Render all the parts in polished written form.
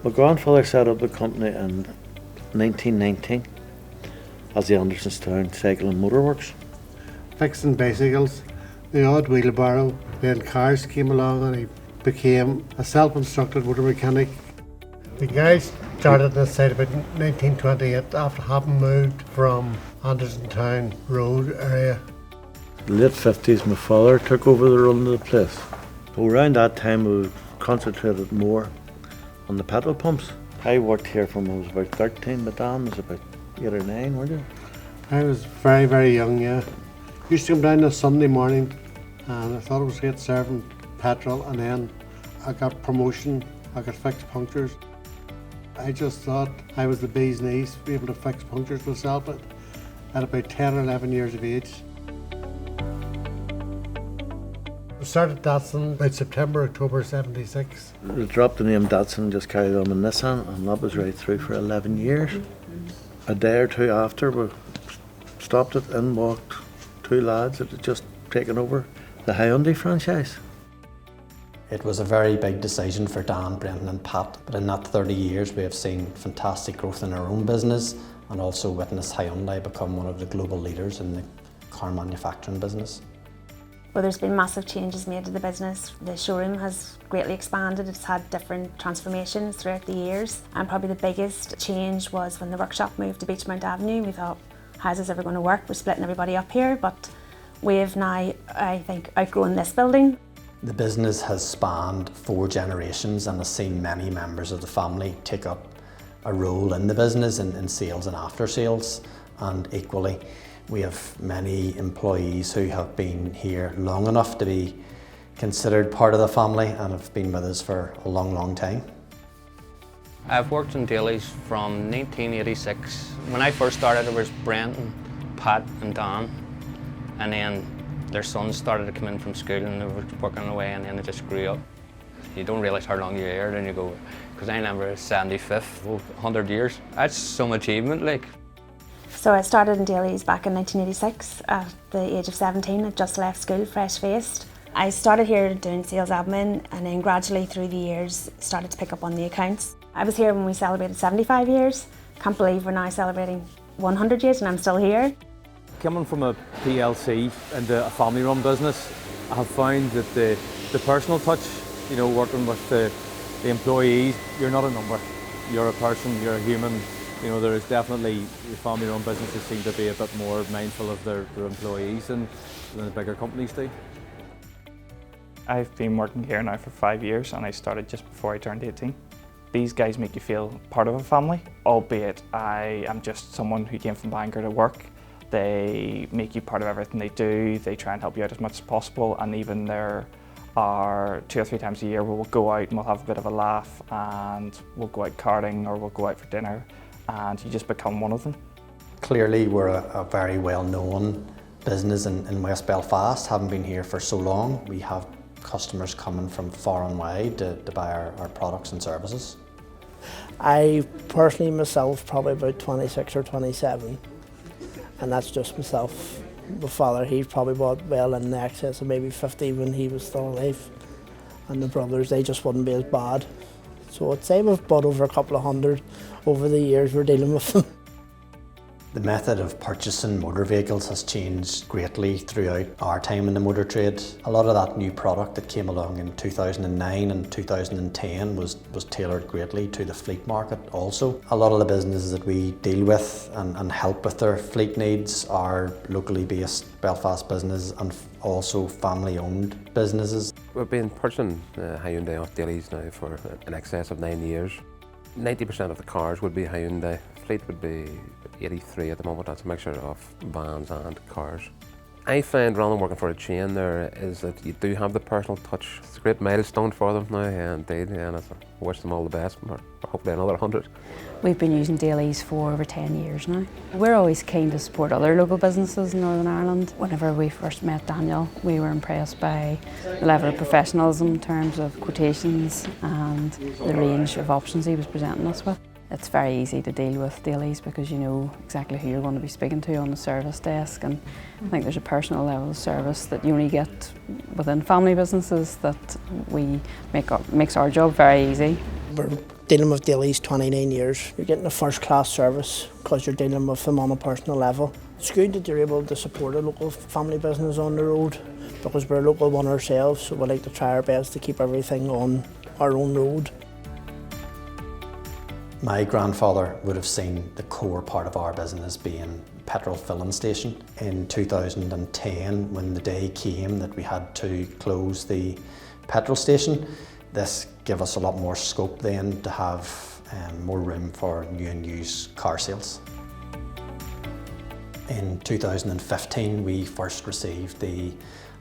My grandfather set up the company in 1919 as the Andersonstown Cycle and Motor Works. Fixing bicycles, the odd wheelbarrow, then cars came along and he became a self-instructed motor mechanic. The guys started this site about 1928 after having moved from Andersontown Road area. In the late 50s my father took over the run of the place. So around that time we concentrated more on the petrol pumps. I worked here from I was about 13, my dad was about 8 or 9, weren't you? I was very, very young, yeah. Used to come down on a Sunday morning and I thought it was great serving petrol, and then I got promotion, I could fix punctures. I just thought I was the bee's knees to be able to fix punctures myself at about 10 or 11 years of age. I started Datsun about September, October 76. We dropped the name Datsun, just carried on with Nissan, and that was right through for 11 years. A day or two after we stopped it and walked two lads that had just taken over the Hyundai franchise. It was a very big decision for Dan, Brendan and Pat, but in that 30 years we have seen fantastic growth in our own business and also witnessed Hyundai become one of the global leaders in the car manufacturing business. Well, there's been massive changes made to the business. The showroom has greatly expanded. It's had different transformations throughout the years, and probably the biggest change was when the workshop moved to Beachmount Avenue. We thought, how's this ever going to work? We're splitting everybody up here, but we've now, I think, outgrown this building. The business has spanned 4 generations and has seen many members of the family take up a role in the business in sales and after sales, and equally we have many employees who have been here long enough to be considered part of the family and have been with us for a long, long time. I've worked in Daly's from 1986. When I first started, it was Brendan, Pat and Dan, and then their sons started to come in from school and they were working away, and then it just grew up. You don't realise how long you're here, then you go, because I remember 75th, 100 years. That's some achievement, like. So I started in Daly's back in 1986 at the age of 17. I just left school, fresh-faced. I started here doing sales admin, and then gradually through the years started to pick up on the accounts. I was here when we celebrated 75 years. Can't believe we're now celebrating 100 years and I'm still here. Coming from a PLC into a family-run business, I have found that the personal touch, you know, working with the employees, you're not a number. You're a person, you're a human. You know, there is definitely, the family-run businesses seem to be a bit more mindful of their employees than the bigger companies do. I've been working here now for 5 years and I started just before I turned 18. These guys make you feel part of a family, albeit I am just someone who came from Bangor to work. They make you part of everything they do, they try and help you out as much as possible, and even there are 2 or 3 times a year where we'll go out and we'll have a bit of a laugh and we'll go out karting or we'll go out for dinner, and you just become one of them. Clearly we're a very well-known business in West Belfast, having been here for so long. We have customers coming from far and wide to buy our products and services. I personally myself probably about 26 or 27. And that's just myself. My father, he probably bought well in excess of maybe 50 when he was still alive. And the brothers, they just wouldn't be as bad. So I'd say we've bought over a couple of hundred over the years we're dealing with them. The method of purchasing motor vehicles has changed greatly throughout our time in the motor trade. A lot of that new product that came along in 2009 and 2010 was tailored greatly to the fleet market also. A lot of the businesses that we deal with and help with their fleet needs are locally based Belfast businesses and also family owned businesses. We've been purchasing Hyundai off Daly's now for in excess of 9 years. 90% of the cars would be Hyundai. Fleet would be 83 at the moment. That's a mixture of vans and cars. I find rather than working for a chain there is that you do have the personal touch. It's a great milestone for them now indeed, and I wish them all the best for hopefully another 100. We've been using Daly's for over 10 years now. We're always keen to support other local businesses in Northern Ireland. Whenever we first met Daniel, we were impressed by the level of professionalism in terms of quotations and the range of options he was presenting us with. It's very easy to deal with Daly's because you know exactly who you're going to be speaking to on the service desk, and I think there's a personal level of service that you only get within family businesses that makes our job very easy. We're Dealing with Daly's 29 years, you're getting a first class service because you're dealing with them on a personal level. It's good that you're able to support a local family business on the road because we're a local one ourselves, so we like to try our best to keep everything on our own road. My grandfather would have seen the core part of our business being petrol filling station. In 2010, when the day came that we had to close the petrol station, this gave us a lot more scope then to have more room for new and used car sales. In 2015, we first received the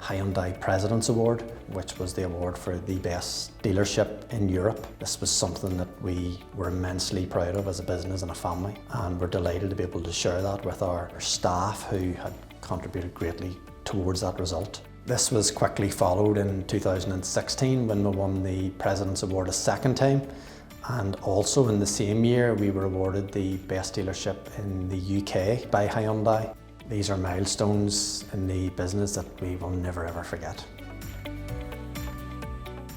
Hyundai President's Award, which was the award for the best dealership in Europe. This was something that we were immensely proud of as a business and a family, and we're delighted to be able to share that with our staff who had contributed greatly towards that result. This was quickly followed in 2016 when we won the President's Award a second time, and also in the same year we were awarded the best dealership in the UK by Hyundai. These are milestones in the business that we will never ever forget.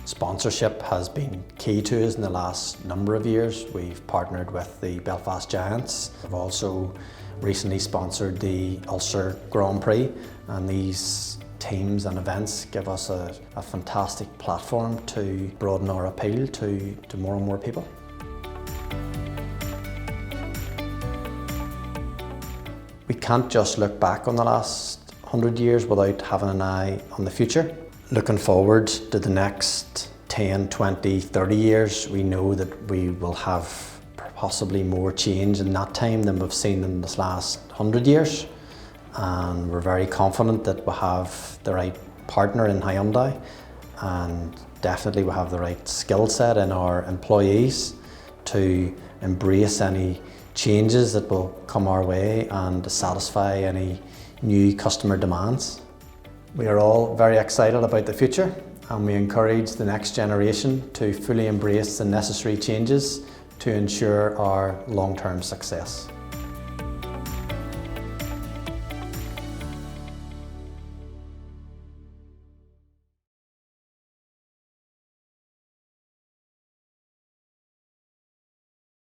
Sponsorship has been key to us in the last number of years. We've partnered with the Belfast Giants. We've also recently sponsored the Ulster Grand Prix, and these teams and events give us a fantastic platform to broaden our appeal to more and more people. We can't just look back on the last 100 years without having an eye on the future. Looking forward to the next 10, 20, 30 years, we know that we will have possibly more change in that time than we've seen in this last 100 years. And we're very confident that we have the right partner in Hyundai, and definitely we have the right skill set in our employees to embrace any changes that will come our way and to satisfy any new customer demands. We are all very excited about the future, and we encourage the next generation to fully embrace the necessary changes to ensure our long-term success.